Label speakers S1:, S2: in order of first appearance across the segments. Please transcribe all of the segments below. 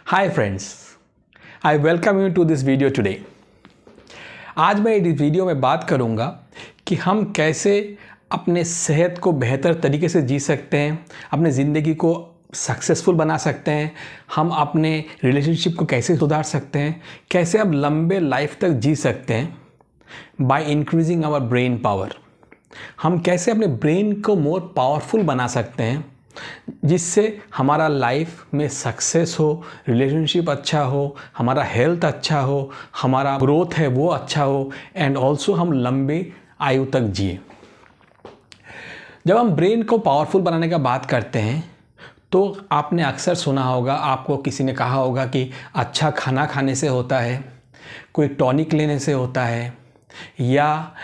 S1: Hi friends, I welcome you to this video today. आज मैं इस वीडियो में बात करूंगा कि हम कैसे अपने सेहत को बेहतर तरीके से जी सकते हैं, अपने ज़िंदगी को सक्सेसफुल बना सकते हैं, हम अपने रिलेशनशिप को कैसे सुधार सकते हैं, कैसे अब लंबे लाइफ तक जी सकते हैं by increasing our brain power. हम कैसे अपने ब्रेन को मोर पावरफुल बना सकते हैं जिससे हमारा लाइफ में सक्सेस हो, रिलेशनशिप अच्छा हो, हमारा हेल्थ अच्छा हो, हमारा ग्रोथ है वो अच्छा हो एंड ऑल्सो हम लंबी आयु तक जिए। जब हम ब्रेन को पावरफुल बनाने का बात करते हैं तो आपने अक्सर सुना होगा, आपको किसी ने कहा होगा कि अच्छा खाना खाने से होता है, कोई टॉनिक लेने से होता है या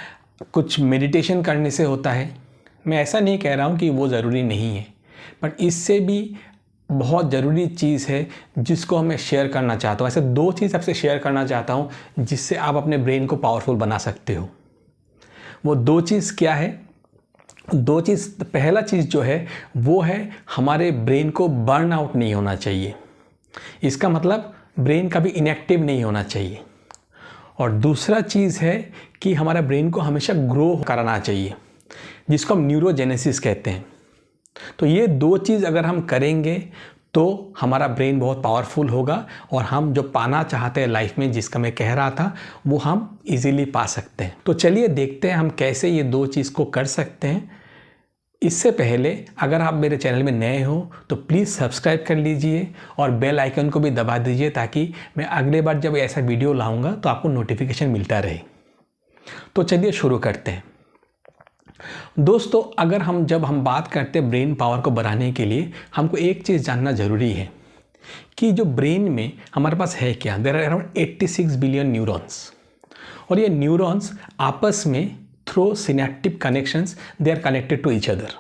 S1: कुछ मेडिटेशन करने से होता है। मैं ऐसा नहीं कह रहा हूँ कि वो ज़रूरी नहीं है, बट इससे भी बहुत ज़रूरी चीज़ है जिसको मैं शेयर करना चाहता हूँ। ऐसे दो चीज़ आपसे शेयर करना चाहता हूँ जिससे आप अपने ब्रेन को पावरफुल बना सकते हो। वो दो चीज़ क्या है? दो चीज़, पहला चीज़ जो है वो है हमारे ब्रेन को बर्न आउट नहीं होना चाहिए। इसका मतलब ब्रेन कभी इनएक्टिव नहीं होना चाहिए। और दूसरा चीज़ है कि हमारा ब्रेन को हमेशा ग्रो कराना चाहिए, जिसको हम न्यूरोजेनेसिस कहते हैं। तो ये दो चीज़ अगर हम करेंगे तो हमारा ब्रेन बहुत पावरफुल होगा और हम जो पाना चाहते हैं लाइफ में, जिसका मैं कह रहा था, वो हम इजीली पा सकते हैं। तो चलिए देखते हैं हम कैसे ये दो चीज़ को कर सकते हैं। इससे पहले अगर आप मेरे चैनल में नए हो तो प्लीज़ सब्सक्राइब कर लीजिए और बेल आइकन को भी दबा दीजिए ताकि मैं अगले बार जब ऐसा वीडियो लाऊंगा तो आपको नोटिफिकेशन मिलता रहे। तो चलिए शुरू करते हैं। दोस्तों, अगर जब हम बात करते हैं ब्रेन पावर को बढ़ाने के लिए, हमको एक चीज़ जानना ज़रूरी है कि जो ब्रेन में हमारे पास है क्या। There are around 86 billion neurons और ये न्यूरॉन्स आपस में through synaptic connections they are connected to each other.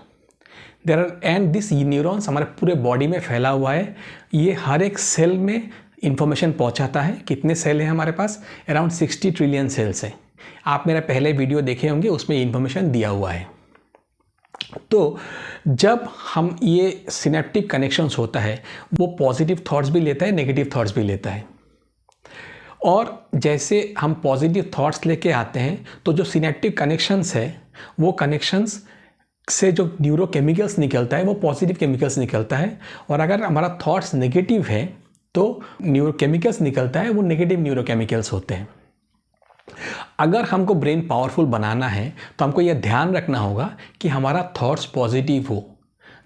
S1: There are and this neurons हमारे पूरे बॉडी में फैला हुआ है। ये हर एक सेल में इंफॉर्मेशन पहुंचाता है। कितने सेल हैं हमारे पास? अराउंड 60 ट्रिलियन सेल्स हैं। आप मेरा पहले वीडियो देखे होंगे, उसमें इंफॉर्मेशन दिया हुआ है। तो जब हम ये सिनेप्टिक कनेक्शंस होता है, वो पॉजिटिव थॉट्स भी लेता है, नेगेटिव थॉट्स भी लेता है। और जैसे हम पॉजिटिव थॉट्स लेके आते हैं तो जो सिनेप्टिक कनेक्शंस है, वो कनेक्शंस से जो न्यूरोकेमिकल्स निकलता है वो पॉजिटिव केमिकल्स निकलता है। और अगर हमारा थॉट्स नेगेटिव है तो न्यूरोकेमिकल्स निकलता है, वो नेगेटिव न्यूरोकेमिकल्स होते हैं। अगर हमको ब्रेन पावरफुल बनाना है तो हमको यह ध्यान रखना होगा कि हमारा थॉट्स पॉजिटिव हो।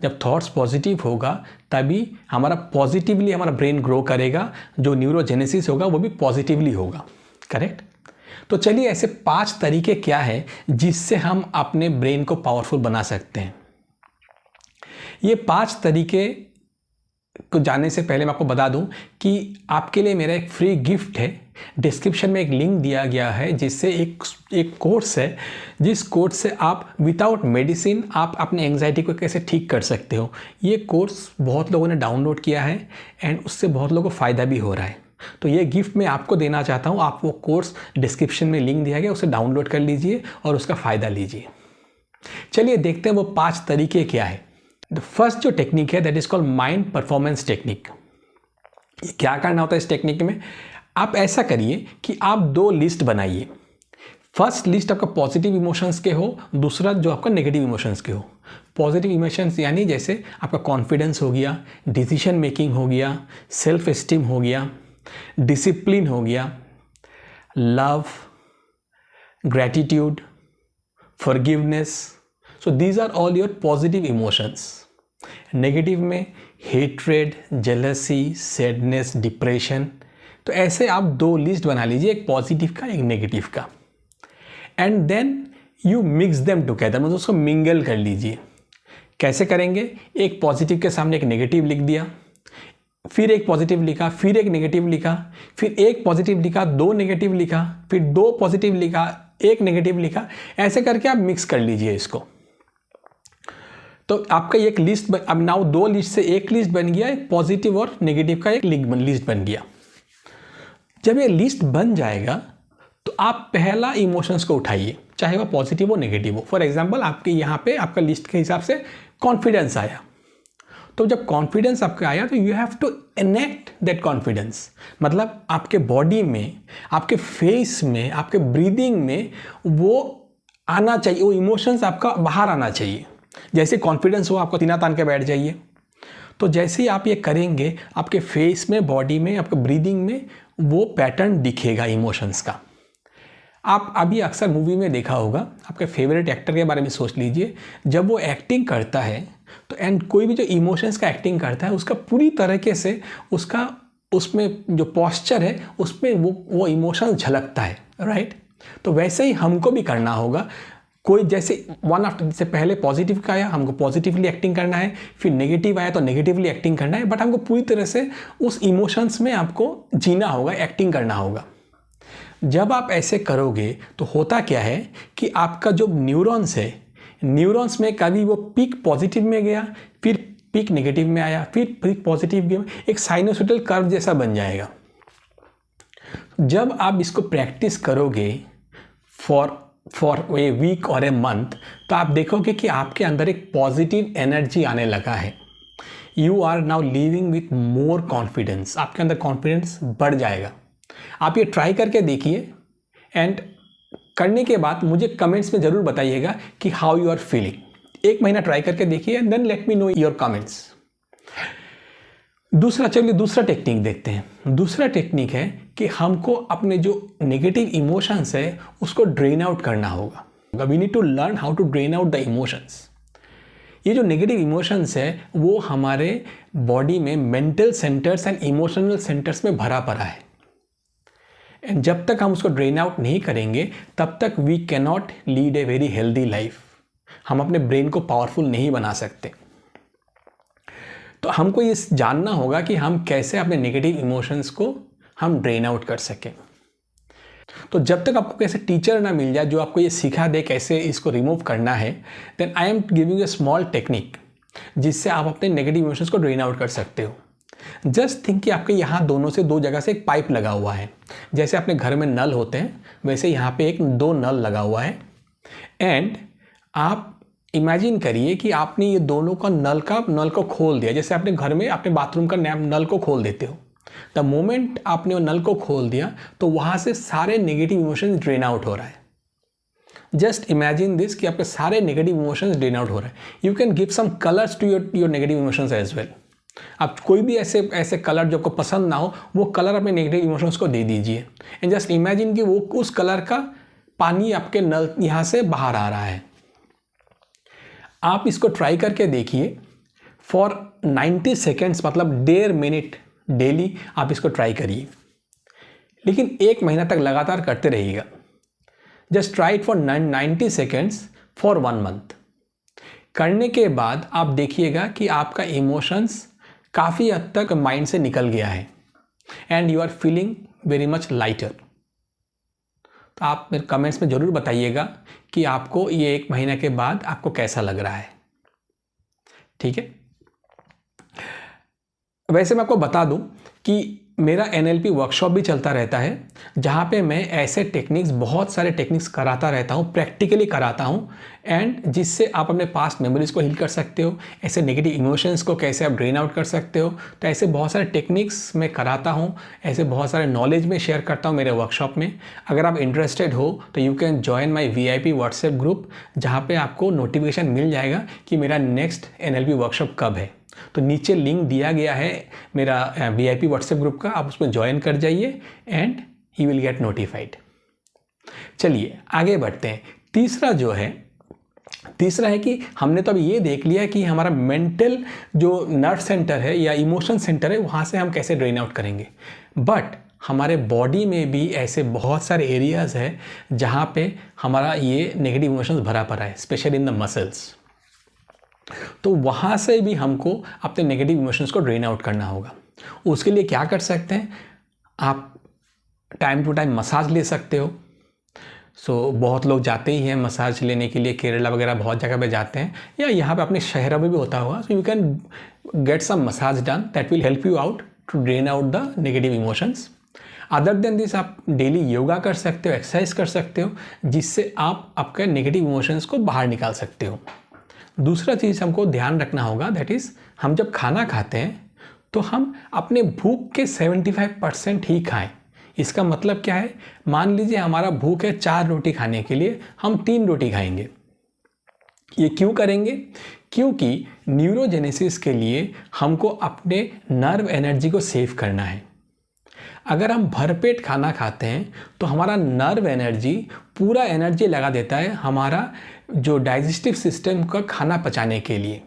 S1: जब थॉट्स पॉजिटिव होगा तभी हमारा पॉजिटिवली हमारा ब्रेन ग्रो करेगा, जो न्यूरोजेनेसिस होगा वो भी पॉजिटिवली होगा। करेक्ट? तो चलिए, ऐसे 5 तरीके क्या है जिससे हम अपने ब्रेन को पावरफुल बना सकते हैं। ये 5 तरीके को जानने से पहले मैं आपको बता दूं कि आपके लिए मेरा एक फ्री गिफ्ट है। डिस्क्रिप्शन में एक लिंक दिया गया है जिससे एक कोर्स है, जिस कोर्स से आप विदाउट मेडिसिन आप अपने एंग्जाइटी को कैसे ठीक कर सकते हो। ये कोर्स बहुत लोगों ने डाउनलोड किया है एंड उससे बहुत लोगों को फ़ायदा भी हो रहा है। तो ये गिफ्ट मैं आपको देना चाहता हूँ। आप वो कोर्स डिस्क्रिप्शन में लिंक दिया गया, उसे डाउनलोड कर लीजिए और उसका फ़ायदा लीजिए। चलिए देखते हैं वो 5 तरीके क्या है। फर्स्ट जो टेक्निक है that is called mind performance technique. क्या करना होता है इस टेक्निक में? आप ऐसा करिए कि आप 2 लिस्ट बनाइए। फर्स्ट लिस्ट आपका पॉजिटिव इमोशंस के हो, दूसरा जो आपका नेगेटिव इमोशंस के हो। पॉजिटिव इमोशंस यानी जैसे आपका कॉन्फिडेंस हो गया, डिसीजन मेकिंग हो गया, सेल्फ एस्टीम हो गया, डिसिप्लिन हो गया, love, gratitude, forgiveness. So these are all your positive emotions. Negative में हेट्रेड, जेलसी, सैडनेस, डिप्रेशन। तो ऐसे आप 2 लिस्ट बना लीजिए, एक पॉजिटिव का, एक नेगेटिव का। And then you mix them together, मतलब उसको मिंगल कर लीजिए। कैसे करेंगे? एक पॉजिटिव के सामने एक नेगेटिव लिख दिया, फिर एक पॉजिटिव लिखा, फिर एक नेगेटिव लिखा, फिर एक पॉजिटिव लिखा, 2 नेगेटिव लिखा, फिर 2 पॉजिटिव लिखा, 1 नेगेटिव लिखा। ऐसे करके आप मिक्स कर लीजिए इसको। तो आपका एक लिस्ट अब नाउ 2 लिस्ट से एक लिस्ट बन गया, एक पॉजिटिव और नेगेटिव का एक लिस्ट बन गया। जब ये लिस्ट बन जाएगा तो आप पहला इमोशंस को उठाइए, चाहे वह पॉजिटिव हो नेगेटिव हो। फॉर एग्जांपल आपके यहाँ पे आपका लिस्ट के हिसाब से कॉन्फिडेंस आया, तो जब कॉन्फिडेंस आपके आया तो you have to enact that confidence, मतलब आपके बॉडी में, आपके फेस में, आपके ब्रीदिंग में वो आना चाहिए, वो इमोशंस आपका बाहर आना चाहिए। जैसे कॉन्फिडेंस हो आपको सीना तान के बैठ जाइए, तो जैसे ही आप ये करेंगे आपके फेस में, बॉडी में, आपके ब्रीदिंग में वो पैटर्न दिखेगा इमोशंस का। आप अभी अक्सर मूवी में देखा होगा, आपके फेवरेट एक्टर के बारे में सोच लीजिए, जब वो एक्टिंग करता है तो एंड कोई भी जो इमोशंस का एक्टिंग करता है उसका पूरी तरीके से उसका उसमें जो पोस्चर है उसमें वो इमोशन झलकता है, राइट। तो वैसे ही हमको भी करना होगा। कोई जैसे वन आफ्टर जैसे पहले पॉजिटिव का आया, हमको पॉजिटिवली एक्टिंग करना है, फिर नेगेटिव आया तो नेगेटिवली एक्टिंग करना है, बट हमको पूरी तरह से उस इमोशंस में आपको जीना होगा, एक्टिंग करना होगा। जब आप ऐसे करोगे तो होता क्या है कि आपका जो न्यूरॉन्स है, न्यूरॉन्स में कभी वो पीक पॉजिटिव में गया, फिर पीक नेगेटिव में आया, फिर पीक पॉजिटिव में, एक साइनोसॉइडल कर्व जैसा बन जाएगा। जब आप इसको प्रैक्टिस करोगे फॉर ए वीक और ए मंथ, तो आप देखोगे कि आपके अंदर एक पॉजिटिव एनर्जी आने लगा है। You are now living with more confidence, आपके अंदर कॉन्फिडेंस बढ़ जाएगा। आप ये ट्राई करके देखिए एंड करने के बाद मुझे कमेंट्स में ज़रूर बताइएगा कि हाउ यू आर फीलिंग। 1 महीना ट्राई करके देखिए and then let me know your comments. दूसरा टेक्निक देखते हैं। दूसरा टेक्निक है कि हमको अपने जो नेगेटिव इमोशंस है उसको ड्रेन आउट करना होगा। We need to learn how to drain out the emotions. ये जो नेगेटिव इमोशंस है वो हमारे बॉडी में mental centres and emotional centres में भरा पड़ा है, एंड जब तक हम उसको ड्रेन आउट नहीं करेंगे तब तक we can not lead a very healthy life. हम अपने ब्रेन को पावरफुल नहीं बना सकते। तो हमको ये जानना होगा कि हम कैसे अपने नेगेटिव इमोशंस को हम ड्रेन आउट कर सकें। तो जब तक आपको कैसे टीचर ना मिल जाए जो आपको ये सिखा दे कैसे इसको रिमूव करना है, then I am giving a small technique जिससे आप अपने नेगेटिव इमोशंस को ड्रेन आउट कर सकते हो। जस्ट थिंक कि आपके यहाँ दोनों से 2 जगह से एक पाइप लगा हुआ है। जैसे अपने घर में नल होते हैं वैसे यहाँ पे 2 नल लगा हुआ है, एंड आप इमेजिन करिए कि आपने ये दोनों का नल को खोल दिया। जैसे अपने घर में अपने बाथरूम का नल को खोल देते हो, द मोमेंट आपने वो नल को खोल दिया तो वहाँ से सारे नेगेटिव इमोशंस ड्रेन आउट हो रहा है। जस्ट इमेजिन दिस कि आपके सारे नेगेटिव इमोशंस ड्रेन आउट हो रहा है। You can give some colours to your negative emotions as well. आप कोई भी ऐसे कलर जो आपको पसंद ना हो वो कलर अपने नेगेटिव इमोशंस को दे दीजिए, एंड जस्ट इमेजिन कि वो उस कलर का पानी आपके नल यहाँ से बाहर आ रहा है। आप इसको ट्राई करके देखिए फॉर 90 सेकेंड्स, मतलब 1.5 मिनट डेली आप इसको ट्राई करिए, लेकिन 1 महीना तक लगातार करते रहिएगा। Just try it for 90 seconds for 1 month. करने के बाद आप देखिएगा कि आपका इमोशंस काफ़ी हद तक माइंड से निकल गया है and you are feeling very much lighter. तो आप मेरे कमेंट्स में ज़रूर बताइएगा कि आपको ये 1 महीने के बाद आपको कैसा लग रहा है, ठीक है। वैसे मैं आपको बता दूं कि मेरा NLP वर्कशॉप भी चलता रहता है जहाँ पे मैं ऐसे टेक्निक्स, बहुत सारे टेक्निक्स कराता रहता हूँ, प्रैक्टिकली कराता हूँ, एंड जिससे आप अपने पास्ट मेमोरीज को हील कर सकते हो। ऐसे नेगेटिव इमोशंस को कैसे आप ड्रेन आउट कर सकते हो, तो ऐसे बहुत सारे टेक्निक्स मैं कराता हूँ, ऐसे बहुत सारे नॉलेज में शेयर करता हूँ मेरे वर्कशॉप में। अगर आप इंटरेस्टेड हो तो you can join my VIP WhatsApp group, जहाँ पर आपको नोटिफिकेशन मिल जाएगा कि मेरा नेक्स्ट NLP वर्कशॉप कब है। तो नीचे लिंक दिया गया है मेरा VIP व्हाट्सएप ग्रुप का, आप उसमें ज्वाइन कर जाइए and you will get notified. चलिए आगे बढ़ते हैं। तीसरा है कि हमने तो अब ये देख लिया कि हमारा मेंटल जो नर्व सेंटर है या इमोशन सेंटर है वहाँ से हम कैसे ड्रेन आउट करेंगे, बट हमारे बॉडी में भी ऐसे बहुत सारे एरियाज़ है जहाँ पे हमारा ये नेगेटिव इमोशंस भरा पड़ा है, स्पेशली इन द मसल्स। तो वहाँ से भी हमको अपने नेगेटिव इमोशंस को ड्रेन आउट करना होगा। उसके लिए क्या कर सकते हैं, आप टाइम टू टाइम मसाज ले सकते हो। बहुत लोग जाते ही हैं मसाज लेने के लिए, केरला वगैरह बहुत जगह पे जाते हैं, या यहाँ पे अपने शहरों में भी होता होगा। So you can get some massage done, that will help you out to drain out the negative emotions. Other than this आप डेली योगा कर सकते हो, एक्सरसाइज कर सकते हो, जिससे आप आपके नेगेटिव इमोशंस को बाहर निकाल सकते हो। दूसरा चीज़ हमको ध्यान रखना होगा, दैट इज़ हम जब खाना खाते हैं तो हम अपने भूख के 75% ही खाएं। इसका मतलब क्या है, मान लीजिए हमारा भूख है 4 रोटी खाने के लिए, हम 3 रोटी खाएंगे। ये क्यों करेंगे? क्योंकि न्यूरोजेनेसिस के लिए हमको अपने नर्व एनर्जी को सेव करना है। अगर हम भरपेट खाना खाते हैं तो हमारा नर्व एनर्जी पूरा एनर्जी लगा देता है हमारा जो डाइजेस्टिव सिस्टम का खाना पचाने के लिए।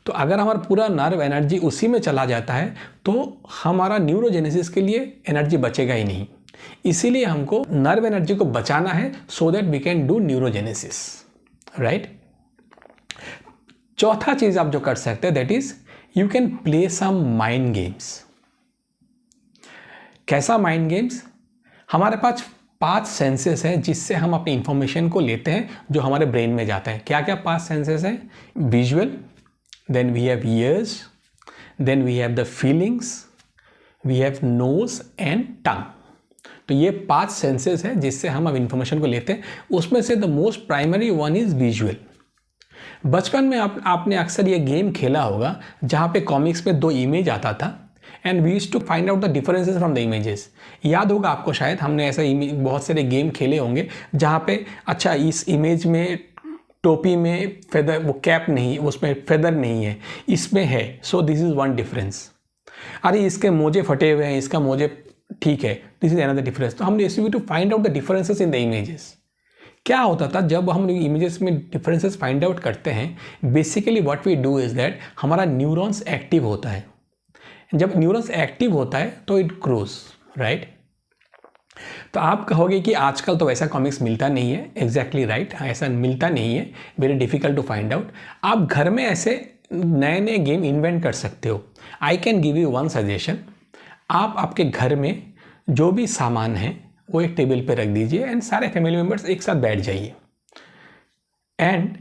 S1: तो अगर हमारा पूरा नर्व एनर्जी उसी में चला जाता है तो हमारा न्यूरोजेनेसिस के लिए एनर्जी बचेगा ही नहीं। इसीलिए हमको नर्व एनर्जी को बचाना है so that we can do neurogenesis, right. चौथा चीज़ आप जो कर सकते हैं that is you can play some mind games. कैसा माइंड गेम्स? हमारे पास 5 सेंसेस हैं जिससे हम अपनी इंफॉर्मेशन को लेते हैं जो हमारे ब्रेन में जाता है। क्या क्या 5 सेंसेस हैं? Visual, then we have ears, then we have the feelings, we have nose and tongue. तो ये 5 सेंसेस हैं जिससे हम अब इंफॉर्मेशन को लेते हैं। उसमें से the most primary one is visual. बचपन में आपने अक्सर ये गेम खेला होगा जहाँ पे कॉमिक्स में 2 इमेज आता था and we used to find out the differences from the images. याद होगा आपको, शायद हमने ऐसे बहुत सारे गेम खेले होंगे जहाँ पे अच्छा इस इमेज में टोपी में फेदर, वो कैप नहीं, उसमें फेदर नहीं है, इसमें है, so this is one difference. अरे इसके मोजे फटे हुए हैं, इसका मोजे ठीक है, दिस इज अनदर डिफरेंस। तो हमने इसमें to find out the differences in the images. क्या होता था जब हम इमेजेस में डिफरेंसेस फाइंड आउट करते हैं, basically what we do is that हमारा न्यूरॉन्स एक्टिव होता है। जब न्यूरॉन्स एक्टिव होता है तो इट ग्रोज, राइट। तो आप कहोगे कि आजकल तो वैसा कॉमिक्स मिलता नहीं है। एग्जैक्टली राइट, ऐसा मिलता नहीं है, very difficult to find out. आप घर में ऐसे नए नए गेम इन्वेंट कर सकते हो। I can give you one suggestion. आप आपके घर में जो भी सामान है वो एक टेबल पे रख दीजिए एंड सारे फैमिली मेम्बर्स एक साथ बैठ जाइए। एंड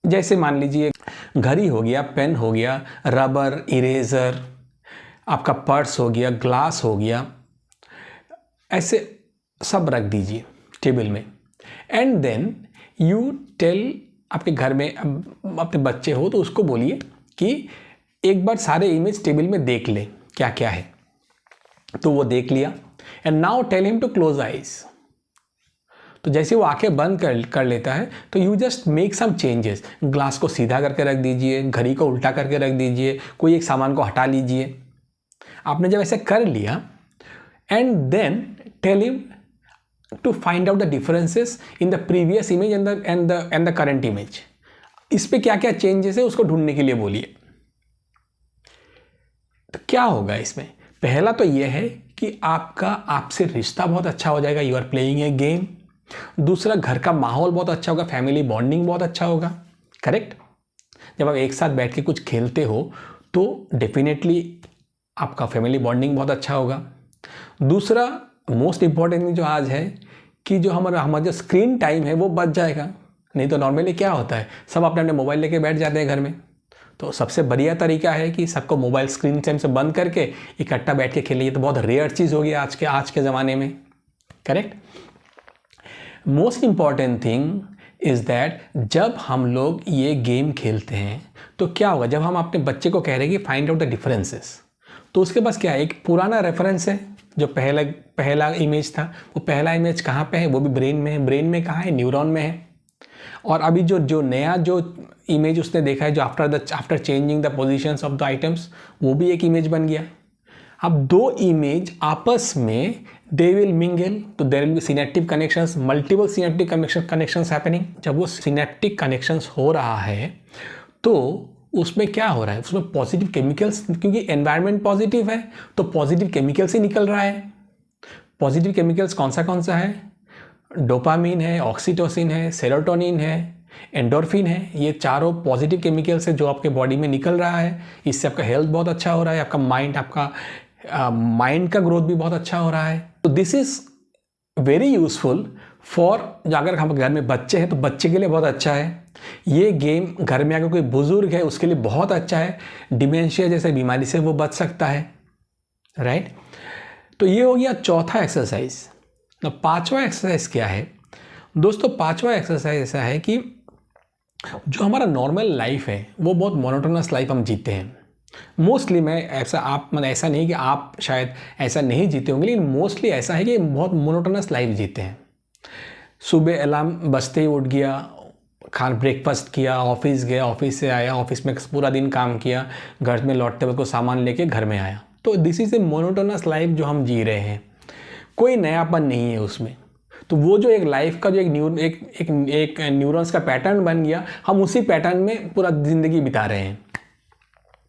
S1: जैसे मान लीजिए घड़ी हो गया, पेन हो गया, रबर, इरेजर, आपका पर्स हो गया, ग्लास हो गया, ऐसे सब रख दीजिए टेबल में। एंड देन यू टेल, आपके घर में अपने बच्चे हो तो उसको बोलिए कि एक बार सारे इमेज टेबल में देख ले क्या क्या है। तो वो देख लिया and now tell him to close eyes. तो जैसे वो आंखें बंद कर लेता है तो you just make some changes. Glass को सीधा करके रख दीजिए, घड़ी को उल्टा करके रख दीजिए, कोई एक सामान को हटा लीजिए। आपने जब ऐसे कर लिया and then tell him to find out the differences in the previous image and the current image. इस पे क्या क्या चेंजेस है उसको ढूंढने के लिए बोलिए। तो क्या होगा इसमें? पहला तो यह है कि आपका आपसे रिश्ता बहुत अच्छा हो जाएगा, you are playing a game. दूसरा, घर का माहौल बहुत अच्छा होगा, फैमिली बॉन्डिंग बहुत अच्छा होगा, करेक्ट। जब आप एक साथ बैठ के कुछ खेलते हो तो डेफिनेटली आपका फैमिली बॉन्डिंग बहुत अच्छा होगा। दूसरा, मोस्ट इंपॉर्टेंट जो आज है कि जो हमारा जो स्क्रीन टाइम है वो बच जाएगा। नहीं तो नॉर्मली क्या होता है, सब अपने अपने मोबाइल लेके बैठ जाते हैं घर में। तो सबसे बढ़िया तरीका है कि सबको मोबाइल स्क्रीन टाइम से बंद करके इकट्ठा बैठ के खेलिए। तो बहुत रेयर चीज़ होगी आज के ज़माने में, correct. Most important thing is that जब हम लोग ये गेम खेलते हैं तो क्या होगा, जब हम अपने बच्चे को कह रहे हैं कि फाइंड आउट द डिफरेंसेस, तो उसके पास क्या है, एक पुराना रेफरेंस है। जो पहला इमेज था, वो पहला इमेज कहाँ पे है, वो भी ब्रेन में है। ब्रेन में कहाँ है, न्यूरॉन में है। और अभी जो नया जो इमेज उसने देखा है, जो after changing the positions of the items, वो भी एक इमेज बन गया। अब 2 इमेज आपस में दे विल मिंगल, तो there will be synaptic connections, multiple synaptic connections happening. जब वो सिनेप्टिक कनेक्शंस हो रहा है तो उसमें क्या हो रहा है, उसमें पॉजिटिव केमिकल्स, क्योंकि एनवायरनमेंट पॉजिटिव है तो पॉजिटिव केमिकल्स ही निकल रहा है। पॉजिटिव केमिकल्स कौन सा है, डोपामीन है, ऑक्सीटोसिन है, सेरोटोनिन है, एंडोर्फिन है। ये चारों पॉजिटिव केमिकल्स है जो आपके बॉडी में निकल रहा है। इससे आपका हेल्थ बहुत अच्छा हो रहा है, आपका माइंड का ग्रोथ भी बहुत अच्छा हो रहा है। तो this is very useful for, अगर हम घर में बच्चे हैं तो बच्चे के लिए बहुत अच्छा है ये गेम। घर में अगर कोई बुजुर्ग है उसके लिए बहुत अच्छा है, डिमेंशिया जैसे बीमारी से वो बच सकता है, राइट। तो ये हो गया चौथा एक्सरसाइज। तो 5वां एक्सरसाइज क्या है दोस्तों? 5वां एक्सरसाइज ऐसा है कि जो हमारा नॉर्मल लाइफ है वो बहुत मोनोटोनस लाइफ हम जीते हैं। मोस्टली मैं ऐसा आप मतलब ऐसा नहीं कि आप शायद ऐसा नहीं जीते होंगे, लेकिन मोस्टली ऐसा है कि बहुत मोनोटोनस लाइफ जीते हैं। सुबह अलार्म बजते ही उठ गया, ब्रेकफास्ट किया, ऑफिस गया, ऑफिस से आया, ऑफिस में पूरा दिन काम किया, घर में लौटते वक्त को सामान लेके घर में आया। तो this is a monotonous life जो हम जी रहे हैं, कोई नयापन नहीं है उसमें। तो वो जो एक लाइफ का जो एक न्यूरॉन्स का पैटर्न बन गया, हम उसी पैटर्न में पूरा ज़िंदगी बिता रहे हैं।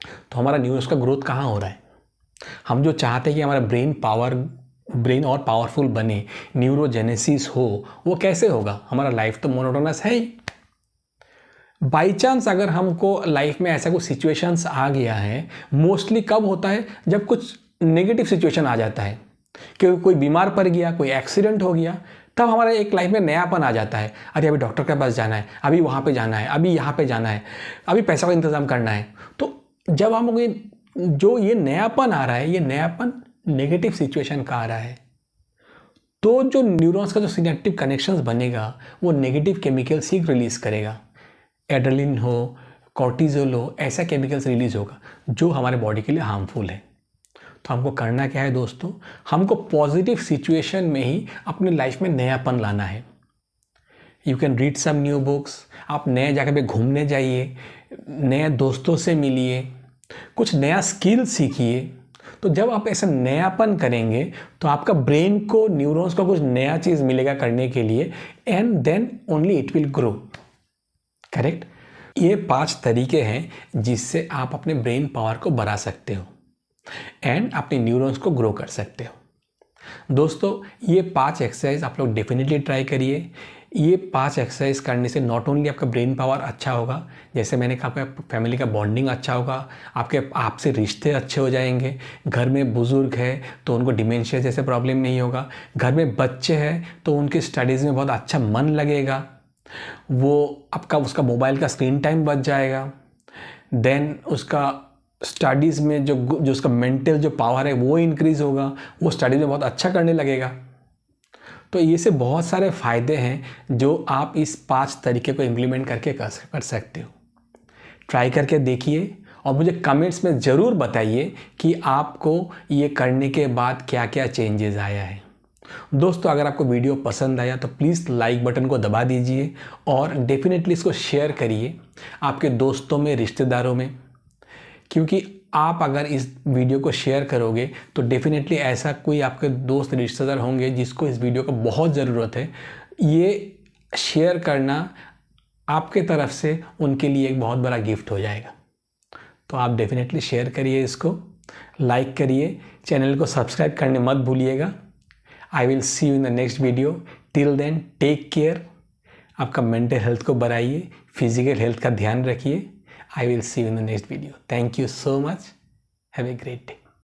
S1: तो हमारा न्यूरॉन्स का ग्रोथ कहाँ हो रहा है? हम जो चाहते हैं कि हमारा ब्रेन और पावरफुल बने, न्यूरोजेनेसिस हो, वो कैसे होगा? हमारा लाइफ तो मोनोटोनस है ही। बाई चांस अगर हमको लाइफ में ऐसा कुछ सिचुएशंस आ गया है, मोस्टली कब होता है? जब कुछ नेगेटिव सिचुएशन आ जाता है, कि कोई बीमार पड़ गया, कोई एक्सीडेंट हो गया, तब हमारा एक लाइफ में नयापन आ जाता है। अरे अभी डॉक्टर के पास जाना है, अभी वहाँ पे जाना है, अभी यहाँ पे जाना है, अभी पैसा का इंतज़ाम करना है। तो जब हम जो ये नयापन आ रहा है, ये नयापन नेगेटिव सिचुएशन का आ रहा है, तो जो न्यूरॉन्स का जो सिनेप्टिक कनेक्शंस बनेगा, वो नेगेटिव केमिकल्स ही रिलीज़ करेगा। एड्रेनलिन हो, कॉर्टिजोल हो, ऐसा केमिकल्स रिलीज़ होगा जो हमारे बॉडी के लिए हार्मफुल है। तो हमको करना क्या है दोस्तों? हमको पॉजिटिव सिचुएशन में ही अपने लाइफ में नयापन लाना है। You can read some new books, आप नए जगह पे घूमने जाइए, नए दोस्तों से मिलिए, कुछ नया स्किल सीखिए। तो जब आप ऐसा नयापन करेंगे तो आपका ब्रेन को, न्यूरॉन्स को कुछ नया चीज़ मिलेगा करने के लिए, and then only it will grow. Correct? ये 5 तरीके हैं जिससे आप अपने ब्रेन पावर को बढ़ा सकते हो एंड अपने न्यूरॉन्स को ग्रो कर सकते हो। दोस्तों, ये 5 एक्सरसाइज आप लोग डेफिनेटली ट्राई करिए। ये 5 एक्सरसाइज करने से नॉट ओनली आपका ब्रेन पावर अच्छा होगा, जैसे मैंने कहा, आपका फैमिली का बॉन्डिंग अच्छा होगा, आपसे रिश्ते अच्छे हो जाएंगे, घर में बुज़ुर्ग है तो उनको डिमेंशिया जैसे प्रॉब्लम नहीं होगा, घर में बच्चे हैं तो उनकी स्टडीज़ में बहुत अच्छा मन लगेगा, वो उसका मोबाइल का स्क्रीन टाइम बच जाएगा, देन उसका स्टडीज़ में जो उसका मेंटल जो पावर है वो इंक्रीज़ होगा, वो स्टडीज़ में बहुत अच्छा करने लगेगा। तो ये से बहुत सारे फ़ायदे हैं जो आप इस 5 तरीके को इम्प्लीमेंट करके कर सकते हो। ट्राई करके देखिए और मुझे कमेंट्स में ज़रूर बताइए कि आपको ये करने के बाद क्या क्या चेंजेस आया है। दोस्तों, अगर आपको वीडियो पसंद आया तो प्लीज़ लाइक बटन को दबा दीजिए और डेफिनेटली इसको शेयर करिए आपके दोस्तों में, रिश्तेदारों में, क्योंकि आप अगर इस वीडियो को शेयर करोगे तो डेफिनेटली ऐसा कोई आपके दोस्त, रिश्तेदार होंगे जिसको इस वीडियो को बहुत ज़रूरत है। ये शेयर करना आपके तरफ से उनके लिए एक बहुत बड़ा गिफ्ट हो जाएगा। तो आप डेफिनेटली शेयर करिए, इसको लाइक करिए, चैनल को सब्सक्राइब करने मत भूलिएगा। I will see you in the next video. Till then take care. आपका मेंटल हेल्थ को बढ़ाइए, फिजिकल हेल्थ का ध्यान रखिए। I will see you in the next video. Thank you so much. Have a great day.